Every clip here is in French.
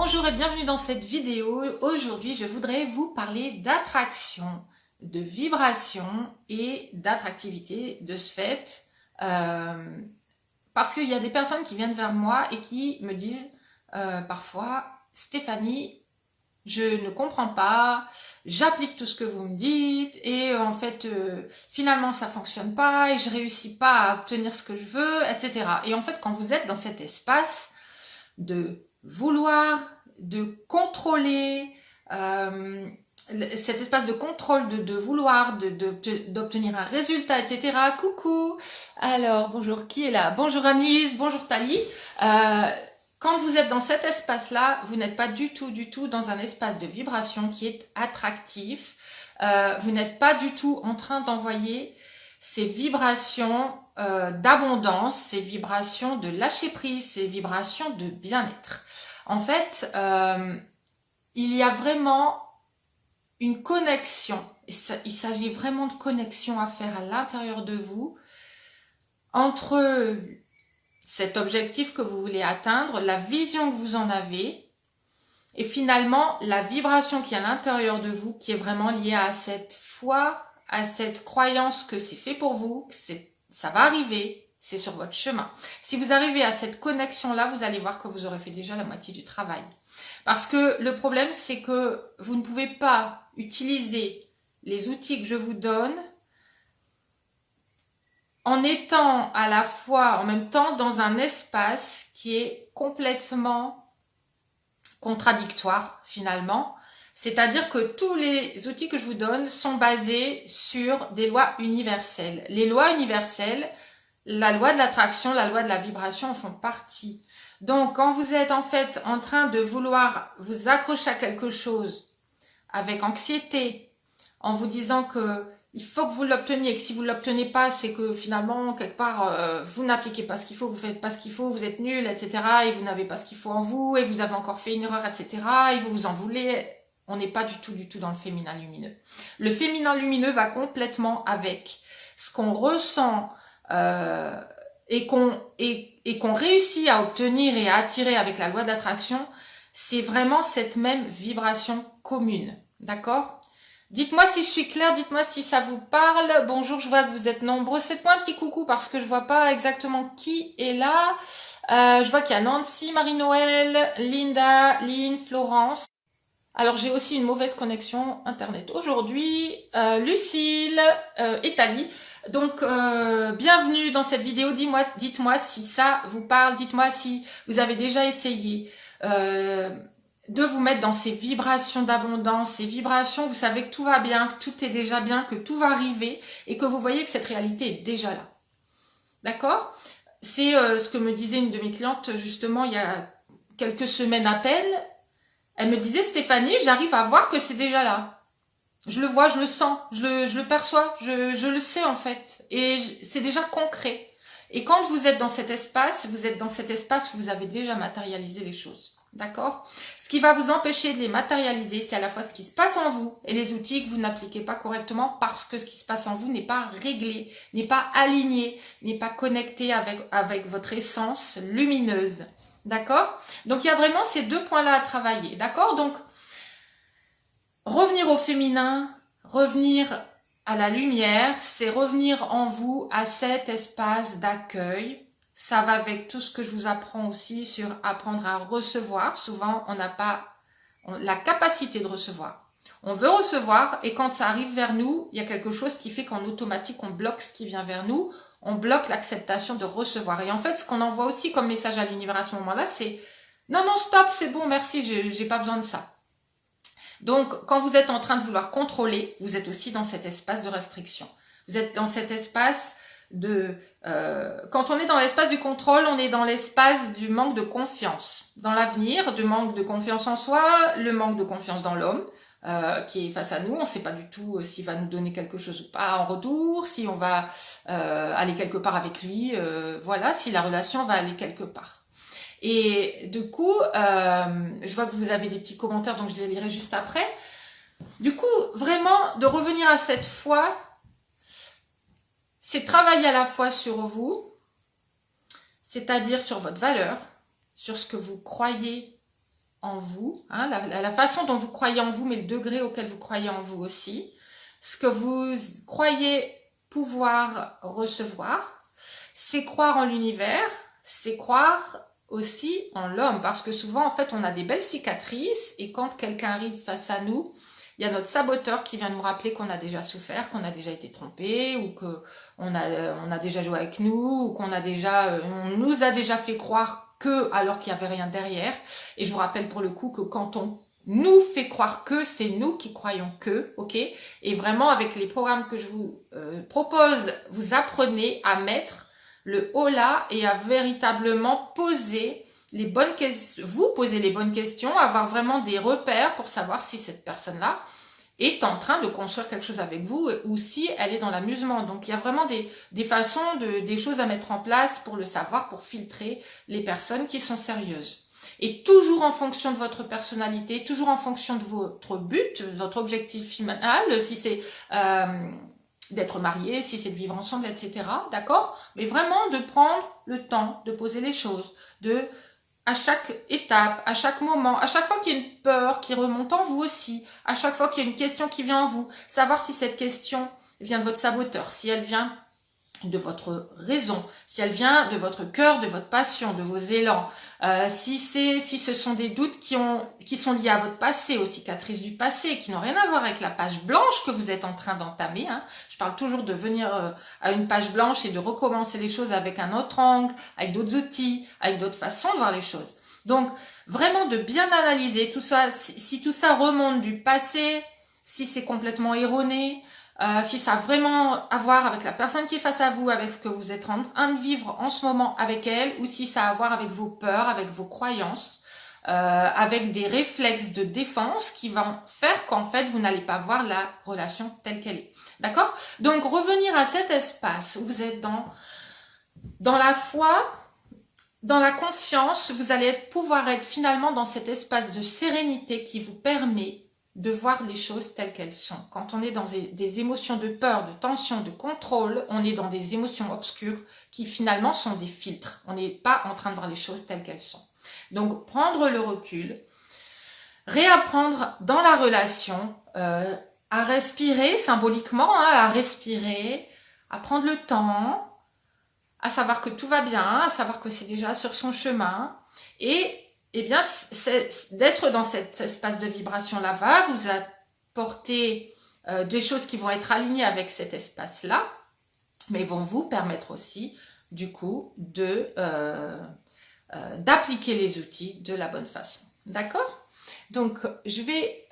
Bonjour et bienvenue dans cette vidéo. Aujourd'hui, je voudrais vous parler d'attraction, de vibration et d'attractivité de ce fait. Parce qu'il y a des personnes qui viennent vers moi et qui me disent parfois, Stéphanie, je ne comprends pas, j'applique tout ce que vous me dites et en fait, finalement, ça fonctionne pas et je réussis pas à obtenir ce que je veux, etc. Et en fait, quand vous êtes dans cet espace de vouloir, de contrôler, cet espace de contrôle, de vouloir, d'obtenir un résultat, etc. Coucou. Alors, bonjour, qui est là? Bonjour Annelise, bonjour Thalie. Quand vous êtes dans cet espace-là, vous n'êtes pas du tout dans un espace de vibration qui est attractif. Vous n'êtes pas du tout en train d'envoyer ces vibrations d'abondance, ces vibrations de lâcher prise, ces vibrations de bien-être. En fait, il y a vraiment une connexion, il s'agit vraiment de connexion à faire à l'intérieur de vous entre cet objectif que vous voulez atteindre, la vision que vous en avez et finalement la vibration qui est à l'intérieur de vous qui est vraiment liée à cette foi, à cette croyance que c'est fait pour vous, que ça va arriver, c'est sur votre chemin. Si vous arrivez à cette connexion-là, vous allez voir que vous aurez fait déjà la moitié du travail. Parce que le problème, c'est que vous ne pouvez pas utiliser les outils que je vous donne en étant à la fois, en même temps, dans un espace qui est complètement contradictoire, finalement. C'est-à-dire que tous les outils que je vous donne sont basés sur des lois universelles. Les lois universelles, la loi de l'attraction, la loi de la vibration en font partie. Donc, quand vous êtes en fait en train de vouloir vous accrocher à quelque chose avec anxiété, en vous disant que il faut que vous l'obteniez et que si vous ne l'obtenez pas, c'est que finalement, quelque part, vous n'appliquez pas ce qu'il faut, vous faites pas ce qu'il faut, vous êtes nul, etc. Et vous n'avez pas ce qu'il faut en vous et vous avez encore fait une erreur, etc. Et vous vous en voulez. On n'est pas du tout dans le féminin lumineux. Le féminin lumineux va complètement avec ce qu'on ressent et qu'on réussit à obtenir et à attirer avec la loi de l'attraction. C'est vraiment cette même vibration commune. D'accord ? Dites-moi si je suis claire, dites-moi si ça vous parle. Bonjour, je vois que vous êtes nombreux. Faites-moi un petit coucou parce que je vois pas exactement qui est là. Je vois qu'il y a Nancy, Marie-Noël, Linda, Lynn, Florence. Alors j'ai aussi une mauvaise connexion internet aujourd'hui. Lucille et Thalie. Donc bienvenue dans cette vidéo. Dites-moi si ça vous parle. Dites-moi si vous avez déjà essayé de vous mettre dans ces vibrations d'abondance, ces vibrations, vous savez que tout va bien, que tout est déjà bien, que tout va arriver et que vous voyez que cette réalité est déjà là. D'accord ? C'est ce que me disait une de mes clientes justement il y a quelques semaines à peine. Elle me disait, Stéphanie, j'arrive à voir que c'est déjà là. Je le vois, je le sens, je le perçois, je le sais en fait. Et c'est déjà concret. Et quand vous êtes dans cet espace, où vous avez déjà matérialisé les choses. D'accord ? Ce qui va vous empêcher de les matérialiser, c'est à la fois ce qui se passe en vous et les outils que vous n'appliquez pas correctement parce que ce qui se passe en vous n'est pas réglé, n'est pas aligné, n'est pas connecté avec votre essence lumineuse. D'accord ? Donc, il y a vraiment ces deux points-là à travailler. D'accord ? Donc, revenir au féminin, revenir à la lumière, c'est revenir en vous à cet espace d'accueil. Ça va avec tout ce que je vous apprends aussi sur apprendre à recevoir. Souvent, on n'a pas la capacité de recevoir. On veut recevoir et quand ça arrive vers nous, il y a quelque chose qui fait qu'en automatique, on bloque ce qui vient vers nous. On bloque l'acceptation de recevoir. Et en fait, ce qu'on envoie aussi comme message à l'univers à ce moment-là, c'est « Non, non, stop, c'est bon, merci, j'ai pas besoin de ça. » Donc, quand vous êtes en train de vouloir contrôler, vous êtes aussi dans cet espace de restriction. Vous êtes dans cet espace de... quand on est dans l'espace du contrôle, on est dans l'espace du manque de confiance dans l'avenir, du manque de confiance en soi, le manque de confiance dans l'homme qui est face à nous. On ne sait pas du tout s'il va nous donner quelque chose ou pas en retour, si on va aller quelque part avec lui, voilà, si la relation va aller quelque part. Et du coup, je vois que vous avez des petits commentaires, donc je les lirai juste après. Du coup, vraiment, de revenir à cette foi, c'est travailler à la fois sur vous, c'est-à-dire sur votre valeur, sur ce que vous croyez en vous, hein, la façon dont vous croyez en vous, mais le degré auquel vous croyez en vous aussi, ce que vous croyez pouvoir recevoir, c'est croire en l'univers, c'est croire aussi en l'homme, parce que souvent, en fait, on a des belles cicatrices, et quand quelqu'un arrive face à nous, il y a notre saboteur qui vient nous rappeler qu'on a déjà souffert, qu'on a déjà été trompé, ou que on a déjà joué avec nous, ou qu'on a déjà, on nous a déjà fait croire que, alors qu'il n'y avait rien derrière. Et je vous rappelle pour le coup que quand on nous fait croire que, c'est nous qui croyons que, ok? Et vraiment, avec les programmes que je vous propose, vous apprenez à mettre le haut là et à véritablement poser les bonnes questions, vous posez les bonnes questions, avoir vraiment des repères pour savoir si cette personne-là est en train de construire quelque chose avec vous ou si elle est dans l'amusement. Donc il y a vraiment des façons, des choses à mettre en place pour le savoir, pour filtrer les personnes qui sont sérieuses. Et toujours en fonction de votre personnalité, toujours en fonction de votre but, votre objectif final, si c'est d'être marié, si c'est de vivre ensemble, etc. D'accord? Mais vraiment de prendre le temps de poser les choses, à chaque étape, à chaque moment, à chaque fois qu'il y a une peur qui remonte en vous aussi, à chaque fois qu'il y a une question qui vient en vous, savoir si cette question vient de votre saboteur, si elle vient de votre raison, si elle vient de votre cœur, de votre passion, de vos élans, si ce sont des doutes qui sont liés à votre passé, aux cicatrices du passé, qui n'ont rien à voir avec la page blanche que vous êtes en train d'entamer. Hein. Je parle toujours de venir à une page blanche et de recommencer les choses avec un autre angle, avec d'autres outils, avec d'autres façons de voir les choses. Donc, vraiment de bien analyser tout ça, si tout ça remonte du passé, si c'est complètement erroné, si ça a vraiment à voir avec la personne qui est face à vous, avec ce que vous êtes en train de vivre en ce moment avec elle, ou si ça a à voir avec vos peurs, avec vos croyances, avec des réflexes de défense qui vont faire qu'en fait, vous n'allez pas voir la relation telle qu'elle est. D'accord? Donc, revenir à cet espace où vous êtes dans la foi, dans la confiance, vous allez pouvoir être finalement dans cet espace de sérénité qui vous permet de voir les choses telles qu'elles sont. Quand on est dans des émotions de peur, de tension, de contrôle, on est dans des émotions obscures qui finalement sont des filtres. On n'est pas en train de voir les choses telles qu'elles sont. Donc prendre le recul, réapprendre dans la relation à respirer symboliquement, hein, à respirer, à prendre le temps, à savoir que tout va bien, à savoir que c'est déjà sur son chemin et eh bien, d'être dans cet espace de vibration-là va vous apporter des choses qui vont être alignées avec cet espace-là, mais vont vous permettre aussi, du coup, d'appliquer les outils de la bonne façon. D'accord ? Donc, je vais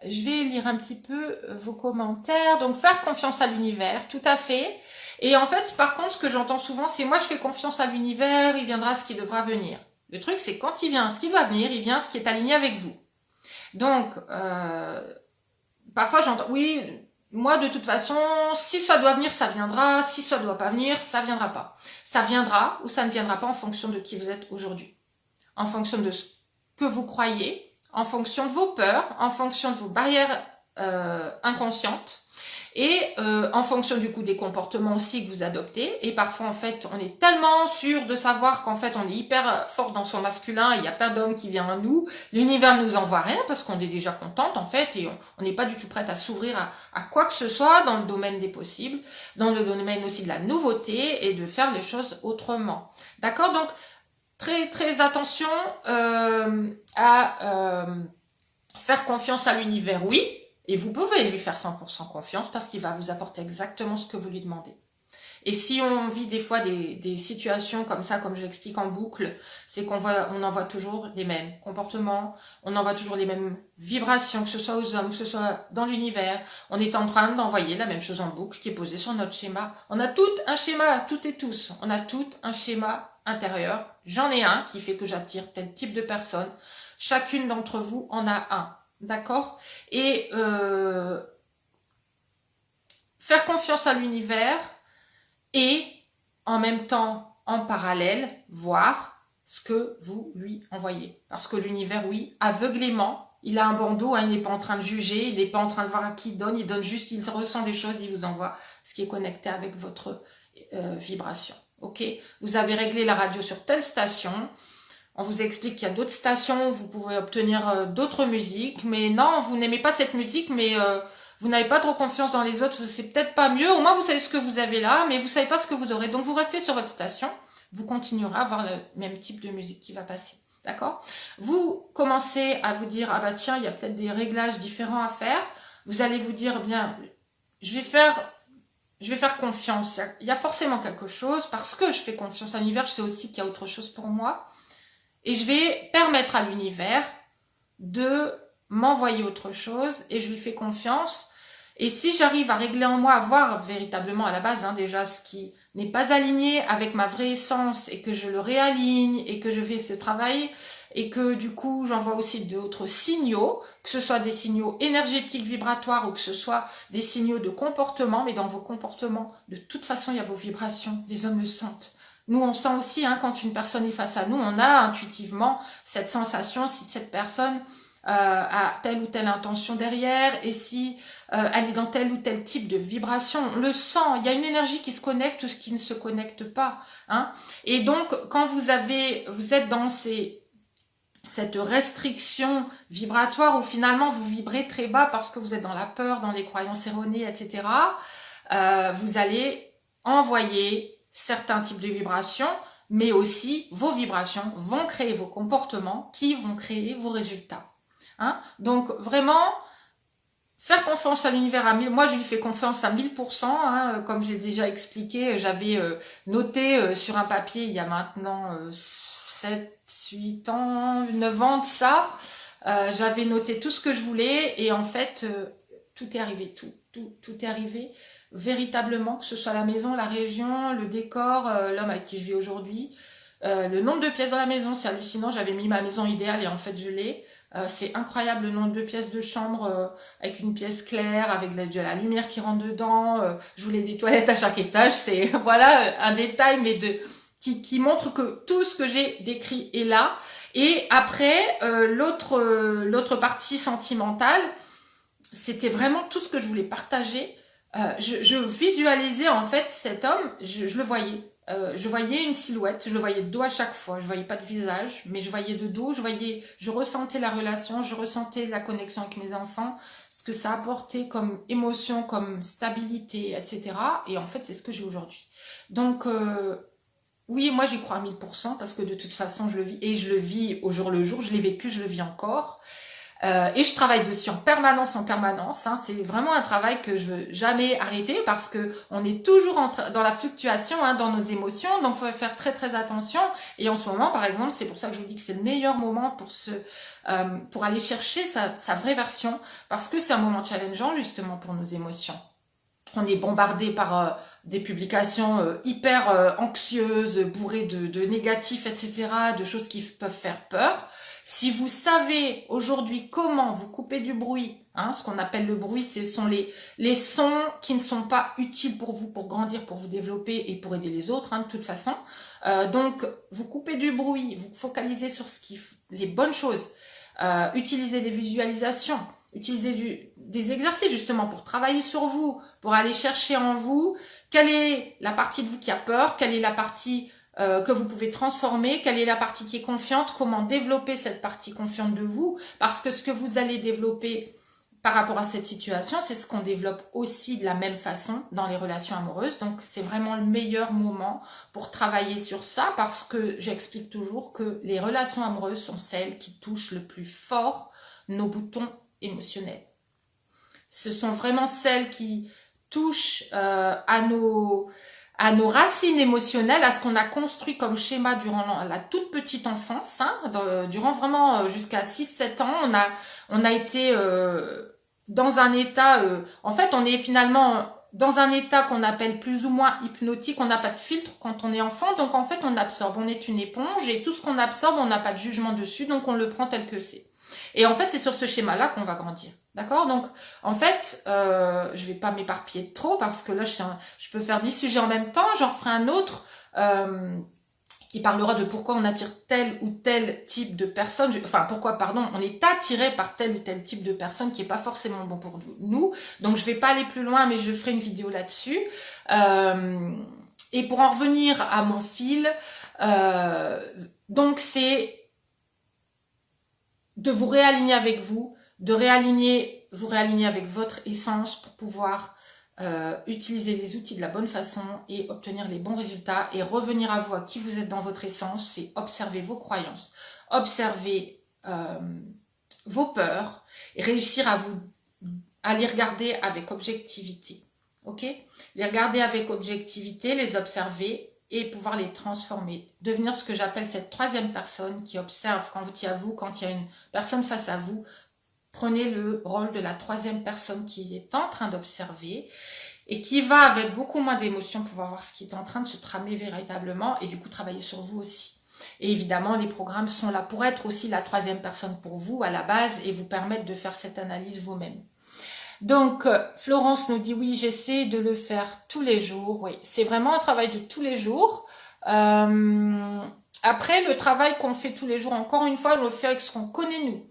lire un petit peu vos commentaires. Donc, faire confiance à l'univers, tout à fait. Et en fait, par contre, ce que j'entends souvent, c'est moi, je fais confiance à l'univers, il viendra ce qui devra venir. Le truc, c'est quand il vient ce qui doit venir, il vient ce qui est aligné avec vous. Donc, parfois j'entends, oui, moi de toute façon, si ça doit venir, ça viendra, si ça doit pas venir, ça viendra pas. Ça viendra ou ça ne viendra pas en fonction de qui vous êtes aujourd'hui. En fonction de ce que vous croyez, en fonction de vos peurs, en fonction de vos barrières inconscientes. Et en fonction du coup des comportements aussi que vous adoptez. Et parfois en fait on est tellement sûr de savoir qu'en fait on est hyper fort dans son masculin, il n'y a pas d'homme qui vient à nous, l'univers ne nous envoie rien parce qu'on est déjà contente en fait et on n'est pas du tout prête à s'ouvrir à quoi que ce soit dans le domaine des possibles, dans le domaine aussi de la nouveauté et de faire les choses autrement. D'accord? Donc très très attention à faire confiance à l'univers, oui. Et vous pouvez lui faire 100% confiance parce qu'il va vous apporter exactement ce que vous lui demandez. Et si on vit des fois des situations comme ça, comme je l'explique en boucle, c'est on envoie toujours les mêmes comportements, on envoie toujours les mêmes vibrations, que ce soit aux hommes, que ce soit dans l'univers. On est en train d'envoyer la même chose en boucle qui est posée sur notre schéma. On a tout un schéma, toutes et tous. On a tout un schéma intérieur. J'en ai un qui fait que j'attire tel type de personne. Chacune d'entre vous en a un. D'accord? Et faire confiance à l'univers et en même temps, en parallèle, voir ce que vous lui envoyez. Parce que l'univers, oui, aveuglément, il a un bandeau, hein, il n'est pas en train de juger, il n'est pas en train de voir à qui il donne juste, il ressent des choses, il vous envoie ce qui est connecté avec votre vibration. Ok? Vous avez réglé la radio sur telle station, On vous explique qu'il y a d'autres stations où vous pouvez obtenir d'autres musiques. Mais non, vous n'aimez pas cette musique, mais vous n'avez pas trop confiance dans les autres. C'est peut-être pas mieux. Au moins, vous savez ce que vous avez là, mais vous savez pas ce que vous aurez. Donc, vous restez sur votre station. Vous continuerez à avoir le même type de musique qui va passer. D'accord? Vous commencez à vous dire, ah bah tiens, il y a peut-être des réglages différents à faire. Vous allez vous dire, bien, je vais faire confiance. Il y a forcément quelque chose. Parce que je fais confiance à l'univers, je sais aussi qu'il y a autre chose pour moi. Et je vais permettre à l'univers de m'envoyer autre chose et je lui fais confiance. Et si j'arrive à régler en moi, à voir véritablement à la base déjà ce qui n'est pas aligné avec ma vraie essence et que je le réaligne et que je fais ce travail et que du coup j'envoie aussi d'autres signaux, que ce soit des signaux énergétiques, vibratoires ou que ce soit des signaux de comportement, mais dans vos comportements, de toute façon il y a vos vibrations, les hommes le sentent. Nous, on sent aussi, quand une personne est face à nous, on a intuitivement cette sensation si cette personne a telle ou telle intention derrière et si elle est dans tel ou tel type de vibration. On le sent, il y a une énergie qui se connecte ou qui ne se connecte pas. Et donc, quand vous êtes dans cette restriction vibratoire où finalement vous vibrez très bas parce que vous êtes dans la peur, dans les croyances erronées, etc., vous allez envoyer certains types de vibrations, mais aussi vos vibrations vont créer vos comportements qui vont créer vos résultats. Donc vraiment, faire confiance à l'univers à 1000, moi je lui fais confiance à 1000%, comme j'ai déjà expliqué, j'avais noté sur un papier il y a maintenant 7, 8 ans, 9 ans de ça, j'avais noté tout ce que je voulais et en fait tout est arrivé, tout est arrivé véritablement, que ce soit la maison, la région, le décor, l'homme avec qui je vis aujourd'hui, le nombre de pièces dans la maison, c'est hallucinant, j'avais mis ma maison idéale et en fait je l'ai. C'est incroyable le nombre de pièces de chambre avec une pièce claire, avec de la lumière qui rentre dedans. Je voulais des toilettes à chaque étage, c'est voilà un détail mais qui montre que tout ce que j'ai décrit est là. Et après l'autre partie sentimentale, c'était vraiment tout ce que je voulais partager. Je visualisais en fait cet homme, je le voyais. Je voyais une silhouette, je le voyais de dos à chaque fois, je voyais pas de visage, mais je voyais de dos, je ressentais la relation, je ressentais la connexion avec mes enfants, ce que ça apportait comme émotion, comme stabilité, etc. Et en fait, c'est ce que j'ai aujourd'hui. Donc, oui, moi j'y crois à 1000% parce que de toute façon, je le vis, et je le vis au jour le jour, je l'ai vécu, je le vis encore. Et je travaille dessus en permanence. C'est vraiment un travail que je veux jamais arrêter parce que on est toujours dans la fluctuation, dans nos émotions. Donc, il faut faire très très attention. Et en ce moment, par exemple, c'est pour ça que je vous dis que c'est le meilleur moment pour aller chercher sa vraie version parce que c'est un moment challengeant justement pour nos émotions. On est bombardé par des publications hyper anxieuses, bourrées de négatifs, etc., de choses qui peuvent faire peur. Si vous savez aujourd'hui comment vous couper du bruit, ce qu'on appelle le bruit, ce sont les sons qui ne sont pas utiles pour vous, pour grandir, pour vous développer et pour aider les autres, de toute façon. Donc, vous coupez du bruit, vous focalisez sur les bonnes choses, utilisez des visualisations, utilisez des exercices justement pour travailler sur vous, pour aller chercher en vous quelle est la partie de vous qui a peur, quelle est la partie que vous pouvez transformer, quelle est la partie qui est confiante, comment développer cette partie confiante de vous, parce que ce que vous allez développer par rapport à cette situation, c'est ce qu'on développe aussi de la même façon dans les relations amoureuses. Donc c'est vraiment le meilleur moment pour travailler sur ça, parce que j'explique toujours que les relations amoureuses sont celles qui touchent le plus fort nos boutons émotionnels. Ce sont vraiment celles qui touchent à nos racines émotionnelles, à ce qu'on a construit comme schéma durant la toute petite enfance, durant vraiment jusqu'à 6-7 ans, on a été dans un état, en fait on est finalement dans un état qu'on appelle plus ou moins hypnotique, on n'a pas de filtre quand on est enfant, donc en fait on absorbe, on est une éponge et tout ce qu'on absorbe, on n'a pas de jugement dessus, donc on le prend tel que c'est. Et en fait c'est sur ce schéma-là qu'on va grandir. D'accord? Donc, en fait, je vais pas m'éparpiller trop parce que là, je peux faire 10 sujets en même temps. J'en ferai un autre qui parlera de pourquoi on attire tel ou tel type de personne. Pourquoi, on est attiré par tel ou tel type de personne qui est pas forcément bon pour nous. Donc, je vais pas aller plus loin, mais je ferai une vidéo là-dessus. Et pour en revenir à mon fil, donc c'est de vous réaligner avec vous, de vous réaligner avec votre essence pour pouvoir utiliser les outils de la bonne façon et obtenir les bons résultats et revenir à vous, à qui vous êtes dans votre essence. C'est observer vos croyances, observer vos peurs et réussir à les regarder avec objectivité. Ok? Les regarder avec objectivité, les observer et pouvoir les transformer. Devenir ce que j'appelle cette troisième personne qui observe quand il y a une personne face à vous. Prenez le rôle de la troisième personne qui est en train d'observer et qui va avec beaucoup moins d'émotion pouvoir voir ce qui est en train de se tramer véritablement et du coup travailler sur vous aussi. Et évidemment, les programmes sont là pour être aussi la troisième personne pour vous à la base et vous permettre de faire cette analyse vous-même. Donc, Florence nous dit, oui, j'essaie de le faire tous les jours. Oui, c'est vraiment un travail de tous les jours. Après, le travail qu'on fait tous les jours, encore une fois, on le fait avec ce qu'on connaît nous,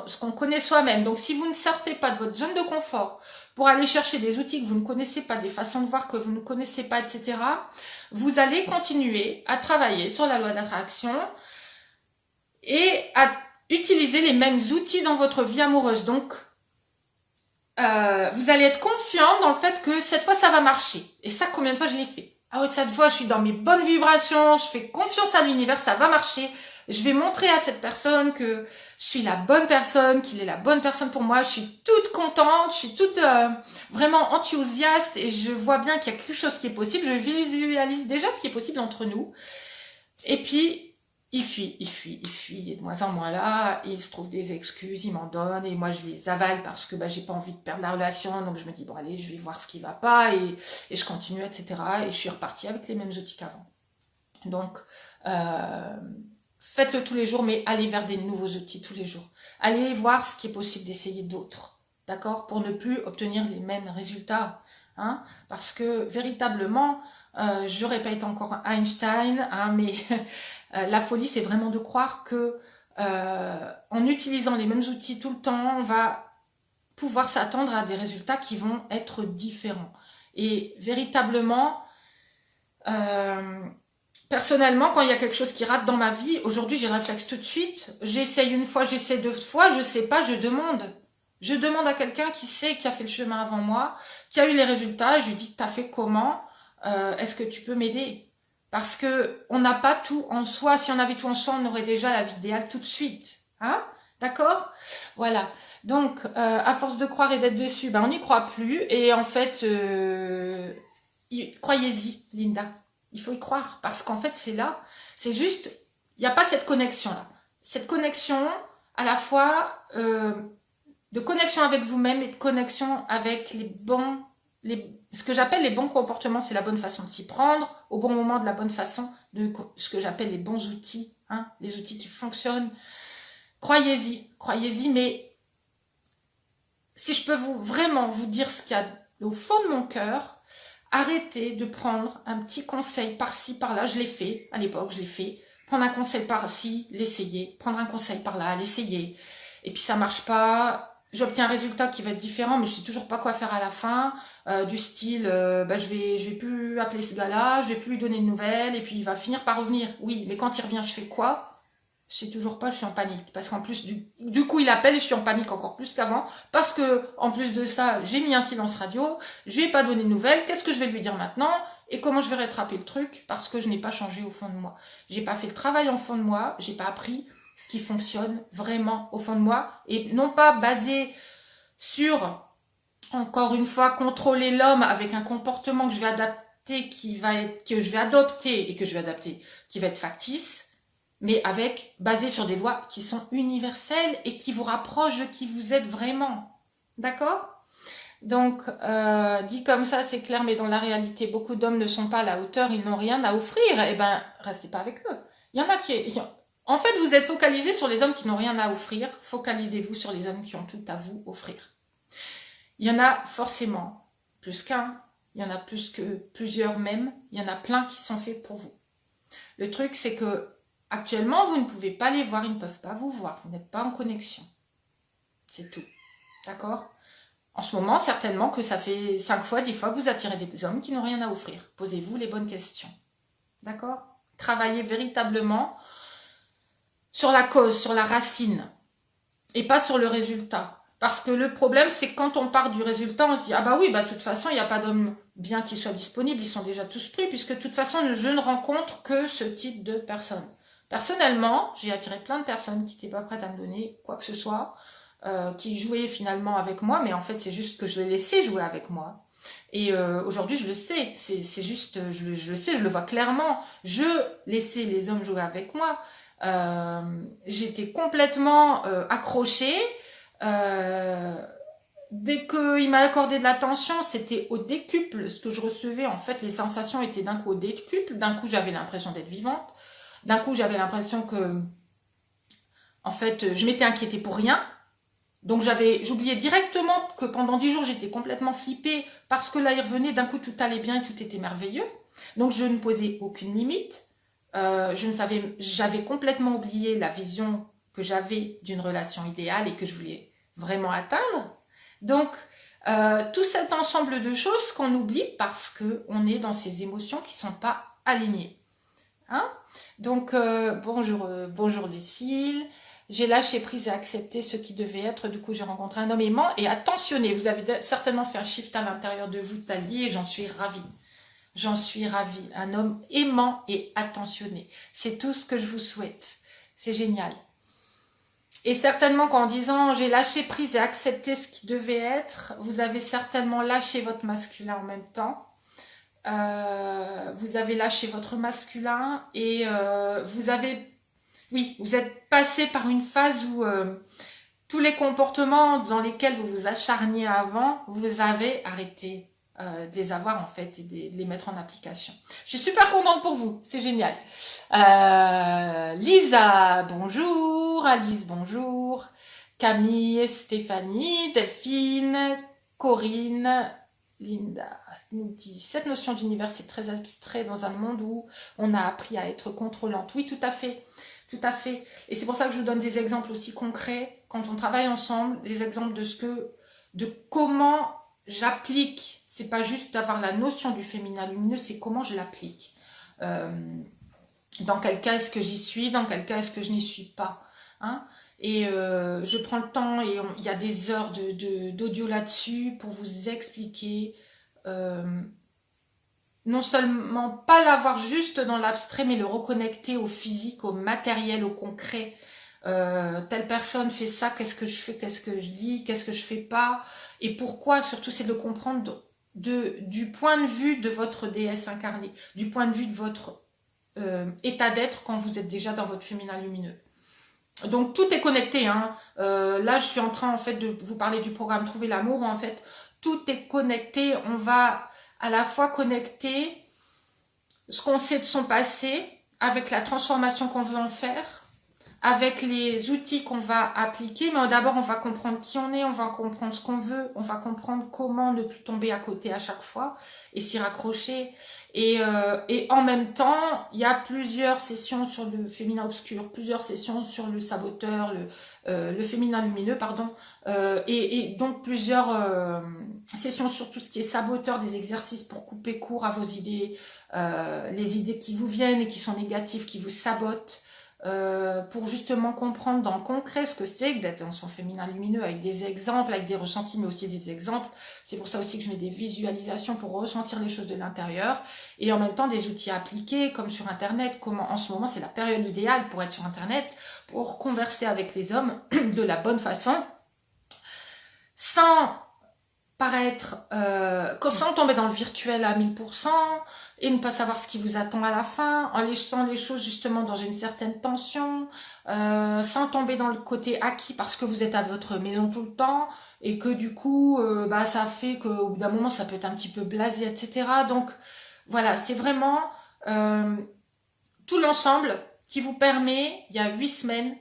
ce qu'on connaît soi-même. Donc, si vous ne sortez pas de votre zone de confort pour aller chercher des outils que vous ne connaissez pas, des façons de voir que vous ne connaissez pas, etc., vous allez continuer à travailler sur la loi d'attraction et à utiliser les mêmes outils dans votre vie amoureuse. Donc, vous allez être confiant dans le fait que cette fois, ça va marcher. Et ça, combien de fois je l'ai fait? Ah oui, cette fois, je suis dans mes bonnes vibrations, je fais confiance à l'univers, ça va marcher. Je vais montrer à cette personne que je suis la bonne personne, qu'il est la bonne personne pour moi. Je suis toute contente, je suis toute vraiment enthousiaste et je vois bien qu'il y a quelque chose qui est possible. Je visualise déjà ce qui est possible entre nous. Et puis, il fuit, il est de moins en moins là, il se trouve des excuses, il m'en donne, et moi je les avale parce que j'ai pas envie de perdre la relation, donc je me dis, bon allez, je vais voir ce qui va pas, et je continue, etc. Et je suis repartie avec les mêmes outils qu'avant. Donc, faites-le tous les jours, mais allez vers des nouveaux outils tous les jours. Allez voir ce qui est possible d'essayer d'autres, d'accord? Pour ne plus obtenir les mêmes résultats, hein? Parce que véritablement, je répète encore Einstein, hein, mais la folie, c'est vraiment de croire que en utilisant les mêmes outils tout le temps, on va pouvoir s'attendre à des résultats qui vont être différents. Et véritablement, personnellement, quand il y a quelque chose qui rate dans ma vie, aujourd'hui, j'ai le réflexe tout de suite. J'essaye une fois, j'essaie deux fois, je sais pas, je demande. Je demande à quelqu'un qui sait, qui a fait le chemin avant moi, qui a eu les résultats, et je lui dis, t'as fait comment? Est-ce que tu peux m'aider? Parce que on n'a pas tout en soi. Si on avait tout en soi, on aurait déjà la vie idéale tout de suite. Hein? D'accord? Voilà. Donc, à force de croire et d'être dessus, on n'y croit plus. Et en fait, croyez-y, Linda. Il faut y croire. Parce qu'en fait, c'est là. C'est juste, il n'y a pas cette connexion-là. Cette connexion, à la fois, de connexion avec vous-même et de connexion avec ce que j'appelle les bons comportements, c'est la bonne façon de s'y prendre, au bon moment, de la bonne façon, de ce que j'appelle les bons outils, hein, les outils qui fonctionnent. Croyez-y, mais si je peux vraiment vous dire ce qu'il y a au fond de mon cœur, arrêtez de prendre un petit conseil par-ci, par-là. Je l'ai fait, à l'époque, je l'ai fait. Prendre un conseil par-ci, l'essayer. Prendre un conseil par-là, l'essayer. Et puis ça marche pas. J'obtiens un résultat qui va être différent, mais je sais toujours pas quoi faire à la fin, du style, je vais plus appeler ce gars-là, je vais plus lui donner de nouvelles, et puis il va finir par revenir. Oui, mais quand il revient, je fais quoi? Je sais toujours pas, je suis en panique, parce qu'en plus, du coup, il appelle et je suis en panique encore plus qu'avant, parce que, en plus de ça, j'ai mis un silence radio, je lui ai pas donné de nouvelles, qu'est-ce que je vais lui dire maintenant? Et comment je vais rattraper le truc? Parce que je n'ai pas changé au fond de moi. J'ai pas fait le travail au fond de moi, j'ai pas appris ce qui fonctionne vraiment au fond de moi, et non pas basé sur, encore une fois, contrôler l'homme avec un comportement que je vais adapter, qui va être factice, mais basé sur des lois qui sont universelles et qui vous rapprochent de qui vous êtes vraiment. D'accord? Donc, dit comme ça, c'est clair, mais dans la réalité, beaucoup d'hommes ne sont pas à la hauteur, ils n'ont rien à offrir. Eh ben, restez pas avec eux. Il y en a en fait, vous êtes focalisé sur les hommes qui n'ont rien à offrir. Focalisez-vous sur les hommes qui ont tout à vous offrir. Il y en a forcément plus qu'un. Il y en a plus que plusieurs même. Il y en a plein qui sont faits pour vous. Le truc, c'est que actuellement, vous ne pouvez pas les voir. Ils ne peuvent pas vous voir. Vous n'êtes pas en connexion. C'est tout. D'accord? En ce moment, certainement que ça fait 5 fois, 10 fois que vous attirez des hommes qui n'ont rien à offrir. Posez-vous les bonnes questions. D'accord? Travaillez véritablement sur la cause, sur la racine. et pas sur le résultat. Parce que le problème, c'est que quand on part du résultat, on se dit, ah bah oui, bah de toute façon, il n'y a pas d'hommes bien qu'ils soient disponibles, ils sont déjà tous pris, puisque de toute façon, je ne rencontre que ce type de personnes. Personnellement, j'ai attiré plein de personnes qui n'étaient pas prêtes à me donner quoi que ce soit, qui jouaient finalement avec moi, mais en fait, c'est juste que je les laissais jouer avec moi. Et aujourd'hui, je le sais, c'est juste, je le sais, je le vois clairement. Je laissais les hommes jouer avec moi. J'étais complètement accrochée. Euh, Dès qu'il m'a accordé de l'attention, c'était au décuple ce que je recevais. En fait, les sensations étaient d'un coup au décuple. D'un coup, j'avais l'impression d'être vivante. D'un coup, j'avais l'impression que, en fait, je m'étais inquiétée pour rien. Donc j'oubliais directement que pendant 10 jours, j'étais complètement flippée parce que là, il revenait, d'un coup, tout allait bien et tout était merveilleux. Donc je ne posais aucune limite. J'avais complètement oublié la vision que j'avais d'une relation idéale et que je voulais vraiment atteindre. Donc, tout cet ensemble de choses qu'on oublie parce qu'on est dans ces émotions qui ne sont pas alignées. Hein. Donc, bonjour Lucille. J'ai lâché prise et accepté ce qui devait être. Du coup, j'ai rencontré un homme aimant et attentionné. Vous avez certainement fait un shift à l'intérieur de vous, Thalie, et j'en suis ravie. J'en suis ravie. Un homme aimant et attentionné. C'est tout ce que je vous souhaite. C'est génial. Et certainement qu'en disant j'ai lâché prise et accepté ce qui devait être, vous avez certainement lâché votre masculin en même temps. Vous avez lâché votre masculin et vous êtes passé par une phase où tous les comportements dans lesquels vous vous acharniez avant, vous avez arrêté de les avoir en fait et de les mettre en application. Je suis super contente pour vous, c'est génial. Lisa, bonjour. Alice, bonjour. Camille, Stéphanie, Delphine, Corinne, Linda nous dit cette notion d'univers c'est très abstrait dans un monde où on a appris à être contrôlante. Oui, tout à fait. Tout à fait. Et c'est pour ça que je vous donne des exemples aussi concrets quand on travaille ensemble, des exemples de comment j'applique. C'est pas juste d'avoir la notion du féminin lumineux, c'est comment je l'applique. Dans quel cas est-ce que j'y suis, dans quel cas est-ce que je n'y suis pas. Hein. Et je prends le temps et il y a des heures d'audio là-dessus pour vous expliquer. Non seulement pas l'avoir juste dans l'abstrait, mais le reconnecter au physique, au matériel, au concret. Telle personne fait ça, qu'est-ce que je fais, qu'est-ce que je dis, qu'est-ce que je fais pas, et pourquoi, surtout, c'est de comprendre du point de vue de votre déesse incarnée, du point de vue de votre état d'être quand vous êtes déjà dans votre féminin lumineux. Donc tout est connecté. Hein. Là, je suis en train en fait de vous parler du programme Trouver l'amour. En fait, tout est connecté. On va à la fois connecter ce qu'on sait de son passé avec la transformation qu'on veut en faire, avec les outils qu'on va appliquer, mais d'abord on va comprendre qui on est, on va comprendre ce qu'on veut, on va comprendre comment ne plus tomber à côté à chaque fois et s'y raccrocher. Et en même temps, il y a plusieurs sessions sur le féminin obscur, plusieurs sessions sur le saboteur, le féminin lumineux, pardon, et donc plusieurs sessions sur tout ce qui est saboteur, des exercices pour couper court à vos idées, les idées qui vous viennent et qui sont négatives, qui vous sabotent. Pour justement comprendre dans le concret ce que c'est que d'être dans son féminin lumineux avec des exemples, avec des ressentis mais aussi des exemples. C'est pour ça aussi que je mets des visualisations pour ressentir les choses de l'intérieur et en même temps des outils appliqués comme sur internet. Comment en ce moment c'est la période idéale pour être sur internet, pour converser avec les hommes de la bonne façon sans paraître, sans tomber dans le virtuel à 1000% et ne pas savoir ce qui vous attend à la fin, en laissant les choses justement dans une certaine tension, sans tomber dans le côté acquis parce que vous êtes à votre maison tout le temps et que du coup, ça fait qu'au bout d'un moment, ça peut être un petit peu blasé, etc. Donc voilà, c'est vraiment tout l'ensemble qui vous permet, il y a 8 semaines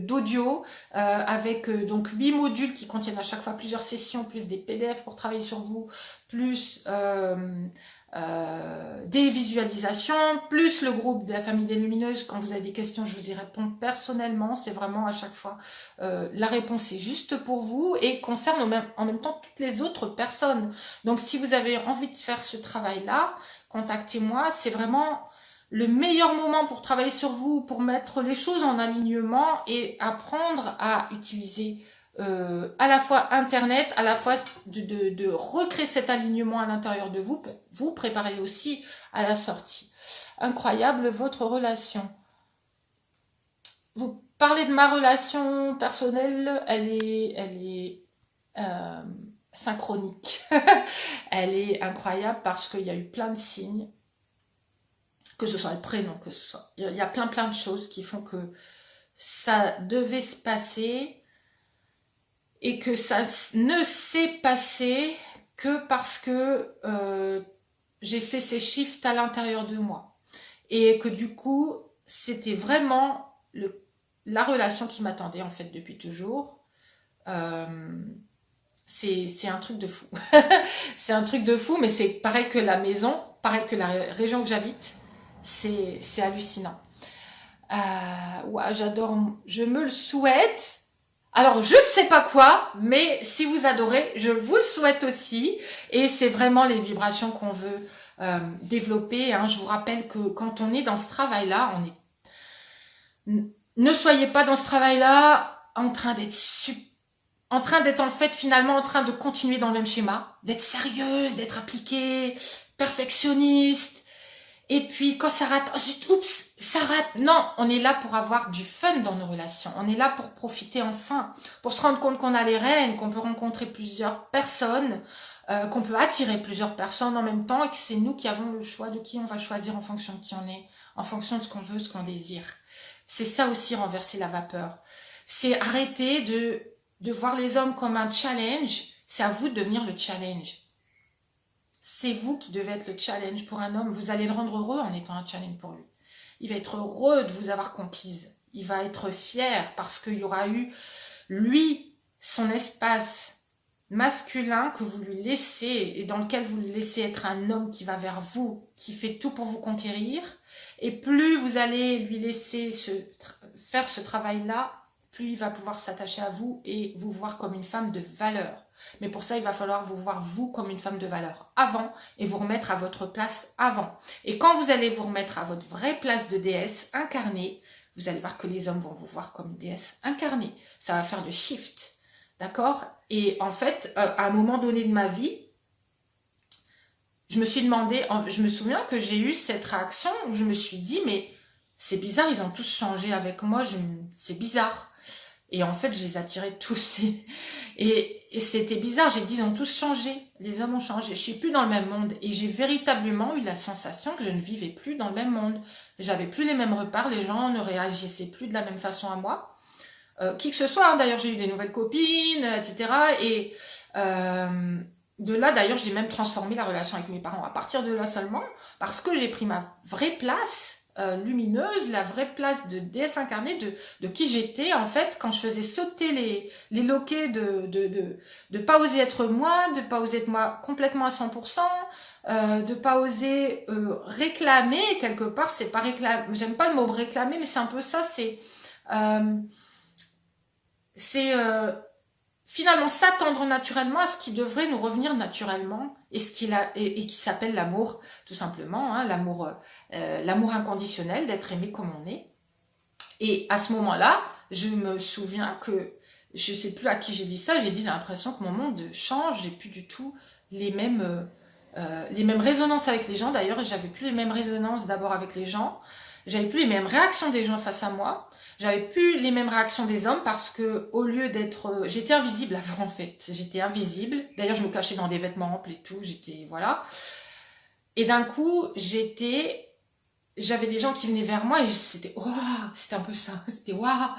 d'audio avec donc 8 modules qui contiennent à chaque fois plusieurs sessions, plus des PDF pour travailler sur vous, plus des visualisations, plus le groupe de la famille des lumineuses. Quand vous avez des questions, je vous y réponds personnellement. C'est vraiment à chaque fois la réponse est juste pour vous et concerne en même temps toutes les autres personnes. Donc si vous avez envie de faire ce travail-là, contactez-moi. C'est vraiment le meilleur moment pour travailler sur vous, pour mettre les choses en alignement et apprendre à utiliser à la fois Internet, à la fois de recréer cet alignement à l'intérieur de vous pour vous préparer aussi à la sortie. Incroyable votre relation. Vous parlez de ma relation personnelle, elle est synchronique. Elle est incroyable parce qu'il y a eu plein de signes, que ce soit le prénom, que ce soit... Il y a plein de choses qui font que ça devait se passer et que ça ne s'est passé que parce que j'ai fait ces shifts à l'intérieur de moi. Et que du coup, c'était vraiment la relation qui m'attendait en fait depuis toujours. C'est un truc de fou. C'est un truc de fou, mais c'est pareil que la maison, pareil que la région où j'habite. C'est hallucinant. Ouais, j'adore, je me le souhaite. Alors, je ne sais pas quoi, mais si vous adorez, je vous le souhaite aussi. Et c'est vraiment les vibrations qu'on veut développer. Hein. Je vous rappelle que quand on est dans ce travail-là, ne soyez pas dans ce travail-là en train d'être en fait finalement en train de continuer dans le même schéma, d'être sérieuse, d'être appliquée, perfectionniste. Et puis quand ça rate, oups, ça rate. Non, on est là pour avoir du fun dans nos relations. On est là pour profiter enfin, pour se rendre compte qu'on a les rênes, qu'on peut rencontrer plusieurs personnes, qu'on peut attirer plusieurs personnes en même temps et que c'est nous qui avons le choix de qui on va choisir en fonction de qui on est, en fonction de ce qu'on veut, ce qu'on désire. C'est ça aussi renverser la vapeur. C'est arrêter de voir les hommes comme un challenge. C'est à vous de devenir le challenge. C'est vous qui devez être le challenge pour un homme. Vous allez le rendre heureux en étant un challenge pour lui. Il va être heureux de vous avoir conquise. Il va être fier parce qu'il y aura eu, lui, son espace masculin que vous lui laissez et dans lequel vous le laissez être un homme qui va vers vous, qui fait tout pour vous conquérir. Et plus vous allez lui laisser faire ce travail-là, plus il va pouvoir s'attacher à vous et vous voir comme une femme de valeur. Mais pour ça, il va falloir vous voir, vous, comme une femme de valeur avant et vous remettre à votre place avant. Et quand vous allez vous remettre à votre vraie place de déesse incarnée, vous allez voir que les hommes vont vous voir comme une déesse incarnée. Ça va faire le shift, d'accord? Et en fait, à un moment donné de ma vie, je me suis demandé, je me souviens que j'ai eu cette réaction où je me suis dit, mais c'est bizarre, ils ont tous changé avec moi, c'est bizarre. Et en fait, je les attirais tous. Et c'était bizarre, j'ai dit, ils ont tous changé. Les hommes ont changé. Je suis plus dans le même monde. Et j'ai véritablement eu la sensation que je ne vivais plus dans le même monde. J'avais plus les mêmes repères, les gens ne réagissaient plus de la même façon à moi. Qui que ce soit, hein. D'ailleurs, j'ai eu des nouvelles copines, etc. Et de là, d'ailleurs, j'ai même transformé la relation avec mes parents à partir de là seulement, parce que j'ai pris ma vraie place lumineuse, la vraie place de déesse incarnée de qui j'étais en fait quand je faisais sauter les loquets de pas oser être moi, de pas oser être moi complètement à 100%, de pas oser réclamer quelque part. C'est pas réclamer, j'aime pas le mot réclamer, mais c'est un peu ça. C'est finalement s'attendre naturellement à ce qui devrait nous revenir naturellement et ce qu'il a et qui s'appelle l'amour tout simplement, hein, l'amour inconditionnel, d'être aimé comme on est. Et à ce moment-là, je me souviens que je sais plus à qui j'ai dit ça, j'ai dit j'ai l'impression que mon monde change, j'ai plus du tout les mêmes résonances avec les gens. D'ailleurs, j'avais plus les mêmes résonances d'abord avec les gens, j'avais plus les mêmes réactions des gens face à moi. J'avais plus les mêmes réactions des hommes parce que au lieu d'être... J'étais invisible avant en fait. J'étais invisible. D'ailleurs, je me cachais dans des vêtements amples et tout. J'étais... Voilà. Et d'un coup, j'avais des gens qui venaient vers moi et c'était... Waouh, c'était un peu ça. C'était waouh,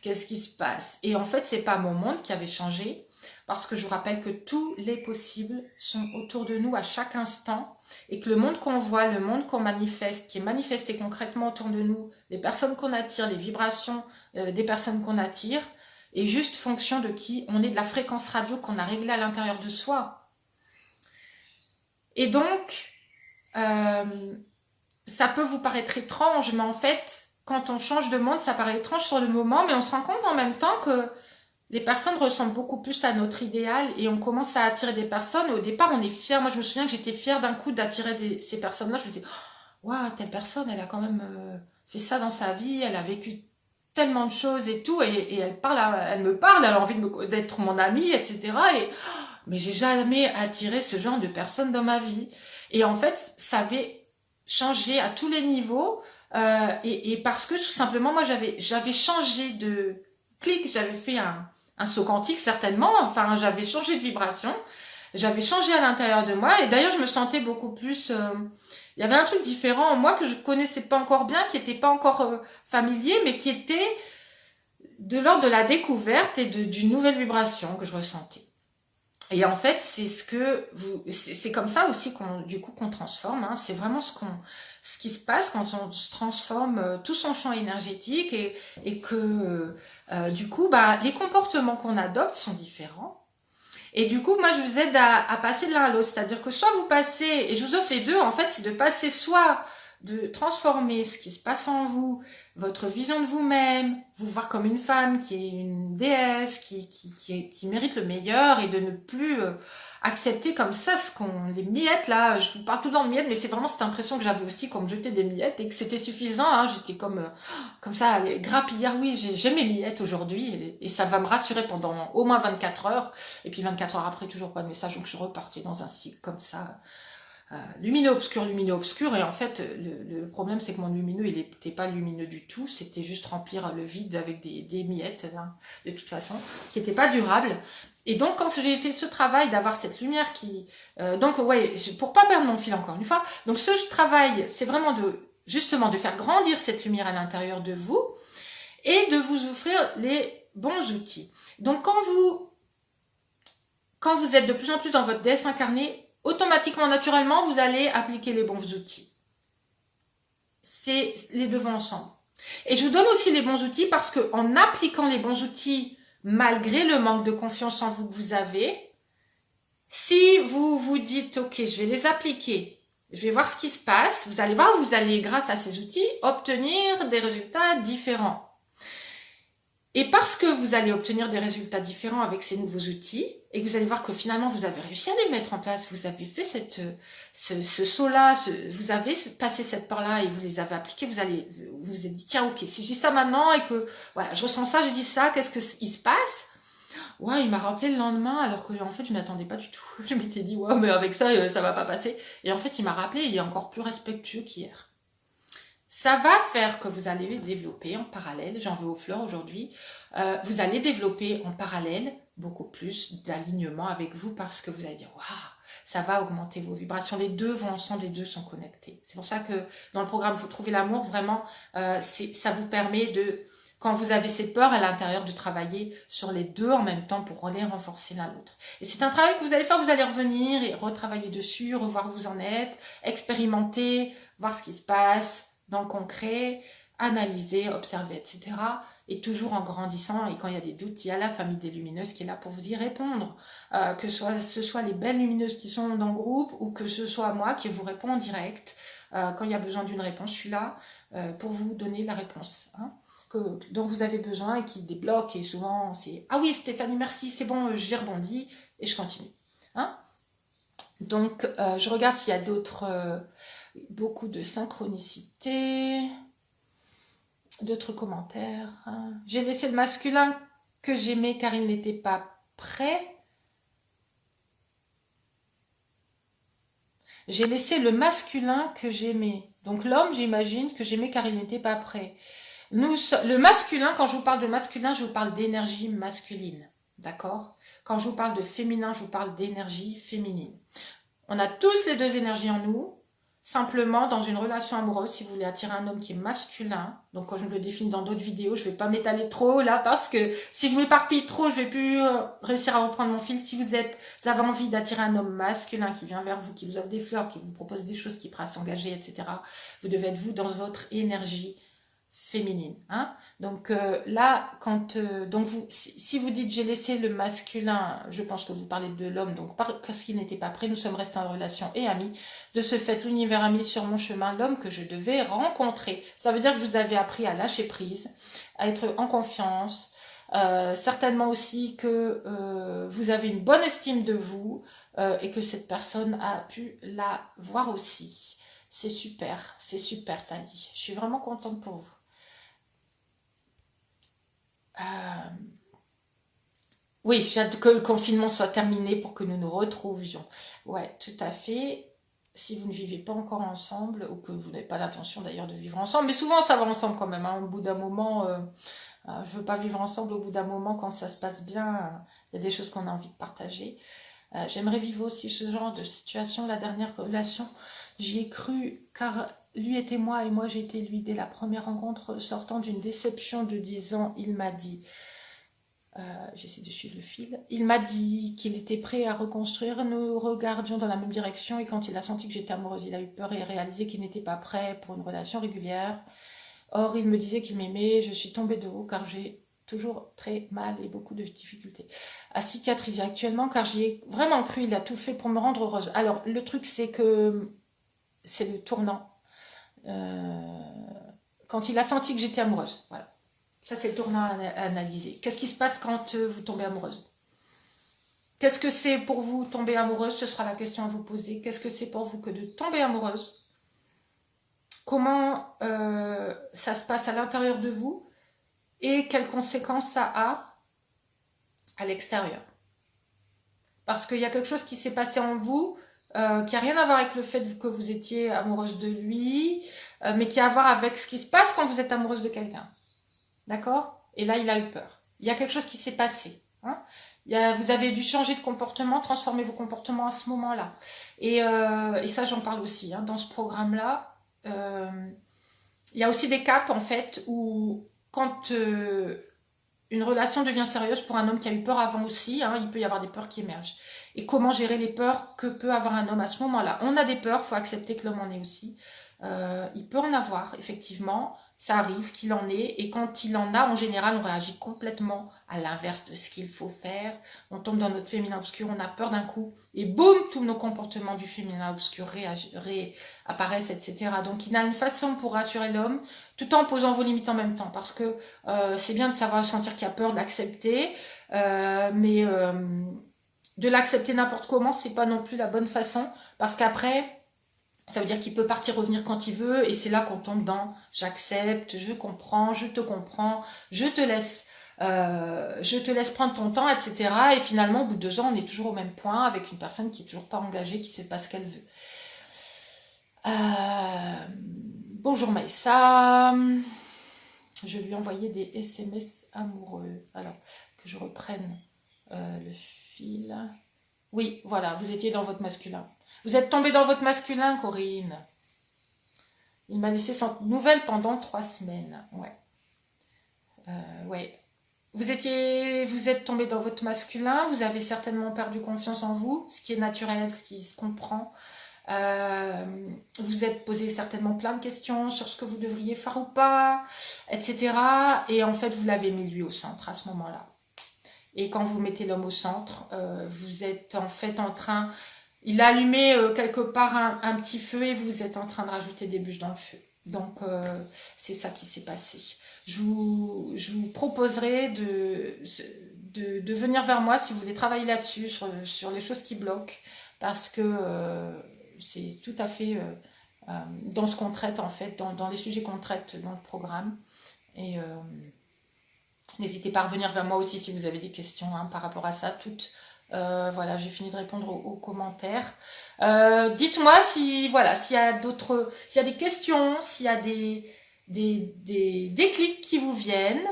qu'est-ce qui se passe? Et en fait, c'est pas mon monde qui avait changé parce que je vous rappelle que tous les possibles sont autour de nous à chaque instant. Et que le monde qu'on voit, le monde qu'on manifeste, qui est manifesté concrètement autour de nous, les personnes qu'on attire, les vibrations des personnes qu'on attire, est juste fonction de qui on est, de la fréquence radio qu'on a réglée à l'intérieur de soi. Et donc, ça peut vous paraître étrange, mais en fait, quand on change de monde, ça paraît étrange sur le moment, mais on se rend compte en même temps que les personnes ressemblent beaucoup plus à notre idéal et on commence à attirer des personnes. Au départ, on est fiers. Moi, je me souviens que j'étais fière d'un coup d'attirer ces personnes-là. Je me disais, waouh, telle personne, elle a quand même fait ça dans sa vie, elle a vécu tellement de choses et tout, et elle parle, elle me parle, elle a envie d'être mon amie, etc. Et mais j'ai jamais attiré ce genre de personne dans ma vie. Et en fait, ça avait changé à tous les niveaux. Et parce que tout simplement, moi, j'avais changé de clic, j'avais fait un saut quantique certainement. Enfin, j'avais changé de vibration, j'avais changé à l'intérieur de moi. Et d'ailleurs, je me sentais beaucoup plus. Il y avait un truc différent en moi que je connaissais pas encore bien, qui était pas encore familier, mais qui était de l'ordre de la découverte et d'une nouvelle vibration que je ressentais. Et en fait, c'est ce que vous, c'est comme ça aussi qu'on transforme. Hein. C'est vraiment ce qui se passe quand on se transforme tout son champ énergétique et que du coup, bah, les comportements qu'on adopte sont différents. Et du coup, moi, je vous aide à passer de l'un à l'autre. C'est-à-dire que soit vous passez, et je vous offre les deux, en fait, c'est de passer soit de transformer ce qui se passe en vous, votre vision de vous-même, vous voir comme une femme qui est une déesse, qui mérite le meilleur, et de ne plus accepter comme ça les miettes là, je vous parle tout le temps de miettes, mais c'est vraiment cette impression que j'avais aussi qu'on me jetait des miettes et que c'était suffisant, hein, j'étais comme ça, grappillère, oui, j'ai mes miettes aujourd'hui, et ça va me rassurer pendant au moins 24 heures, et puis 24 heures après, toujours pas de message, donc je repartais dans un cycle comme ça, lumineux, obscur, et en fait, le problème, c'est que mon lumineux, il n'était pas lumineux du tout, c'était juste remplir le vide avec des miettes, hein, de toute façon, qui n'étaient pas durables. Et donc, quand j'ai fait ce travail d'avoir cette lumière donc, ouais, pour pas perdre mon fil encore une fois, donc ce travail, c'est vraiment justement, de faire grandir cette lumière à l'intérieur de vous, et de vous offrir les bons outils. Donc, quand vous êtes de plus en plus dans votre déesse incarnée, automatiquement, naturellement, vous allez appliquer les bons outils. C'est les deux vont ensemble. Et je vous donne aussi les bons outils parce que en appliquant les bons outils, malgré le manque de confiance en vous que vous avez, si vous vous dites, ok, je vais les appliquer, je vais voir ce qui se passe, vous allez voir, vous allez, grâce à ces outils, obtenir des résultats différents. Et parce que vous allez obtenir des résultats différents avec ces nouveaux outils, et que vous allez voir que finalement vous avez réussi à les mettre en place, vous avez fait ce saut-là, vous avez passé cette part-là et vous les avez appliqués, vous vous êtes dit, tiens, ok, si je dis ça maintenant et que voilà, je ressens ça, je dis ça, qu'est-ce qu'il se passe? Ouais, il m'a rappelé le lendemain alors que en fait je m'attendais pas du tout. Je m'étais dit, ouais, mais avec ça va pas passer. Et en fait, il m'a rappelé, il est encore plus respectueux qu'hier. Ça va faire que vous allez développer en parallèle, j'en veux aux fleurs aujourd'hui, vous allez développer en parallèle beaucoup plus d'alignement avec vous parce que vous allez dire, waouh, ça va augmenter vos vibrations. Les deux vont ensemble, les deux sont connectés. C'est pour ça que dans le programme Faut trouver l'amour, vraiment, ça vous permet de, quand vous avez ces peurs à l'intérieur, de travailler sur les deux en même temps pour les renforcer l'un l'autre. Et c'est un travail que vous allez faire, vous allez revenir et retravailler dessus, revoir où vous en êtes, expérimenter, voir ce qui se passe, dans le concret, analyser, observer, etc. Et toujours en grandissant. Et quand il y a des doutes, il y a la famille des lumineuses qui est là pour vous y répondre. Que ce soit les belles lumineuses qui sont dans le groupe ou que ce soit moi qui vous réponds en direct. Quand il y a besoin d'une réponse, je suis là pour vous donner la réponse dont vous avez besoin et qui débloque. Et souvent, c'est « Ah oui, Stéphanie, merci, c'est bon, j'ai rebondi. » Et je continue. Hein. Donc, je regarde s'il y a beaucoup de synchronicité, d'autres commentaires. J'ai laissé le masculin que j'aimais car il n'était pas prêt. J'ai laissé le masculin que j'aimais. Donc l'homme, j'imagine, que j'aimais car il n'était pas prêt. Le masculin, quand je vous parle de masculin, je vous parle d'énergie masculine. D'accord? Quand je vous parle de féminin, je vous parle d'énergie féminine. On a tous les deux énergies en nous. Simplement, dans une relation amoureuse, si vous voulez attirer un homme qui est masculin, donc quand je me le définis dans d'autres vidéos, je ne vais pas m'étaler trop là, parce que si je m'éparpille trop, je vais plus réussir à reprendre mon fil. Si vous avez envie d'attirer un homme masculin qui vient vers vous, qui vous offre des fleurs, qui vous propose des choses, qui est prêt à s'engager, etc., vous devez être vous dans votre énergie féminine. Hein. Donc là, si vous dites j'ai laissé le masculin, je pense que vous parlez de l'homme, donc parce qu'il n'était pas prêt, nous sommes restés en relation et amis. De ce fait, l'univers a mis sur mon chemin l'homme que je devais rencontrer. Ça veut dire que vous avez appris à lâcher prise, à être en confiance, certainement aussi que vous avez une bonne estime de vous et que cette personne a pu la voir aussi. C'est super Tali. Je suis vraiment contente pour vous. Oui, j'ai hâte que le confinement soit terminé pour que nous nous retrouvions. Ouais, tout à fait. Si vous ne vivez pas encore ensemble, ou que vous n'avez pas l'intention d'ailleurs de vivre ensemble, mais souvent ça va ensemble quand même, hein. Au bout d'un moment, je veux pas vivre ensemble au bout d'un moment quand ça se passe bien, il y a des choses qu'on a envie de partager. J'aimerais vivre aussi ce genre de situation. La dernière relation, j'y ai cru car lui était moi et moi j'étais lui. Dès la première rencontre, sortant d'une déception de 10 ans, il m'a dit, j'essaie de suivre le fil, il m'a dit qu'il était prêt à reconstruire, nous regardions dans la même direction et quand il a senti que j'étais amoureuse, il a eu peur et réalisé qu'il n'était pas prêt pour une relation régulière. Or, il me disait qu'il m'aimait, je suis tombée de haut car j'ai toujours très mal et beaucoup de difficultés à cicatriser actuellement car j'y ai vraiment cru, il a tout fait pour me rendre heureuse. Alors, le truc c'est que c'est le tournant. Quand il a senti que j'étais amoureuse, voilà. Ça, c'est le tournant à analyser. Qu'est-ce qui se passe quand vous tombez amoureuse? Qu'est-ce que c'est pour vous tomber amoureuse? Ce sera la question à vous poser. Qu'est-ce que c'est pour vous que de tomber amoureuse? Comment ça se passe à l'intérieur de vous? Et quelles conséquences ça a à l'extérieur? Parce qu'il y a quelque chose qui s'est passé en vous qui n'a rien à voir avec le fait que vous étiez amoureuse de lui, mais qui a à voir avec ce qui se passe quand vous êtes amoureuse de quelqu'un. D'accord? Et là, il a eu peur. Il y a quelque chose qui s'est passé. Hein? Vous avez dû changer de comportement, transformer vos comportements à ce moment-là. Et ça, j'en parle aussi. Hein, dans ce programme-là, il y a aussi des caps, en fait, où quand une relation devient sérieuse pour un homme qui a eu peur avant aussi, hein, il peut y avoir des peurs qui émergent. Et comment gérer les peurs que peut avoir un homme à ce moment-là? On a des peurs, il faut accepter que l'homme en ait aussi. Il peut en avoir, effectivement. Ça arrive qu'il en ait, et quand il en a, en général, on réagit complètement à l'inverse de ce qu'il faut faire. On tombe dans notre féminin obscur, on a peur d'un coup, et boum, tous nos comportements du féminin obscur réapparaissent, etc. Donc il a une façon pour rassurer l'homme, tout en posant vos limites en même temps, parce que c'est bien de savoir sentir qu'il y a peur, de l'accepter, mais de l'accepter n'importe comment, c'est pas non plus la bonne façon, parce qu'après, ça veut dire qu'il peut partir, revenir quand il veut, et c'est là qu'on tombe dans j'accepte, je comprends, je te laisse prendre ton temps, etc. Et finalement, au bout de 2 ans, on est toujours au même point avec une personne qui est toujours pas engagée, qui sait pas ce qu'elle veut. Bonjour Maïssa. Je lui ai envoyé des SMS amoureux. Alors, que je reprenne le fil. Oui, voilà, vous étiez dans votre masculin. Vous êtes tombé dans votre masculin, Corinne. Il m'a laissé sans nouvelles pendant 3 semaines. Ouais. Ouais. Vous êtes tombé dans votre masculin. Vous avez certainement perdu confiance en vous, ce qui est naturel, ce qui se comprend. Vous êtes posé certainement plein de questions sur ce que vous devriez faire ou pas, etc. Et en fait, vous l'avez mis lui au centre à ce moment-là. Et quand vous mettez l'homme au centre, vous êtes en fait en train... Il a allumé quelque part un petit feu et vous êtes en train de rajouter des bûches dans le feu. Donc, c'est ça qui s'est passé. Je vous proposerai de venir vers moi si vous voulez travailler là-dessus, sur les choses qui bloquent, parce que c'est tout à fait dans ce qu'on traite, en fait, dans les sujets qu'on traite dans le programme. Et n'hésitez pas à revenir vers moi aussi si vous avez des questions par rapport à ça. Voilà, j'ai fini de répondre aux commentaires. Dites-moi s'il y a des questions, s'il y a des déclics qui vous viennent,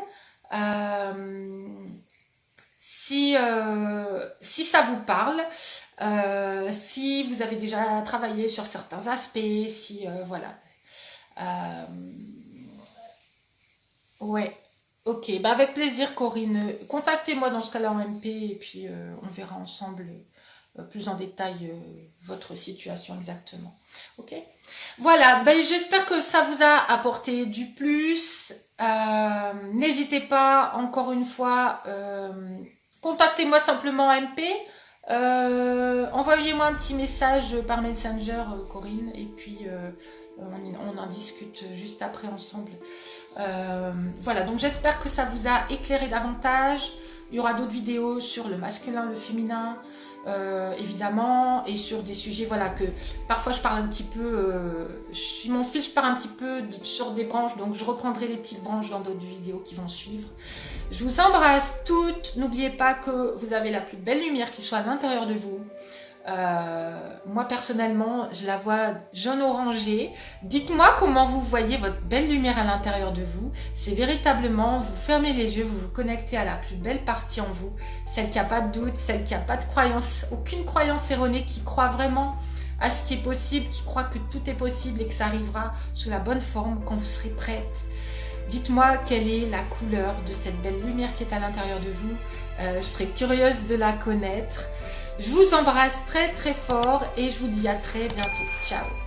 si ça vous parle, si vous avez déjà travaillé sur certains aspects, si voilà. Ouais. Ok, bah avec plaisir Corinne. Contactez-moi dans ce cas-là en MP et puis on verra ensemble plus en détail votre situation exactement. Ok. Voilà, ben, j'espère que ça vous a apporté du plus. N'hésitez pas, encore une fois, contactez-moi simplement en MP. Envoyez-moi un petit message par Messenger, Corinne, et puis on en discute juste après ensemble. Voilà, donc j'espère que ça vous a éclairé davantage. Il y aura d'autres vidéos sur le masculin, le féminin, évidemment, et sur des sujets, voilà, que parfois je parle un petit peu, je suis mon fil, je pars un petit peu sur des branches, donc je reprendrai les petites branches dans d'autres vidéos qui vont suivre. Je vous embrasse toutes, n'oubliez pas que vous avez la plus belle lumière qui soit à l'intérieur de vous. Moi personnellement, je la vois jaune orangé. Dites-moi comment vous voyez votre belle lumière à l'intérieur de vous. C'est véritablement, vous fermez les yeux, vous vous connectez à la plus belle partie en vous, celle qui n'a pas de doute, celle qui n'a pas de croyance, aucune croyance erronée, qui croit vraiment à ce qui est possible, qui croit que tout est possible et que ça arrivera sous la bonne forme quand vous serez prête. Dites-moi quelle est la couleur de cette belle lumière qui est à l'intérieur de vous. Je serais curieuse de la connaître. Je vous embrasse très très fort et je vous dis à très bientôt. Ciao!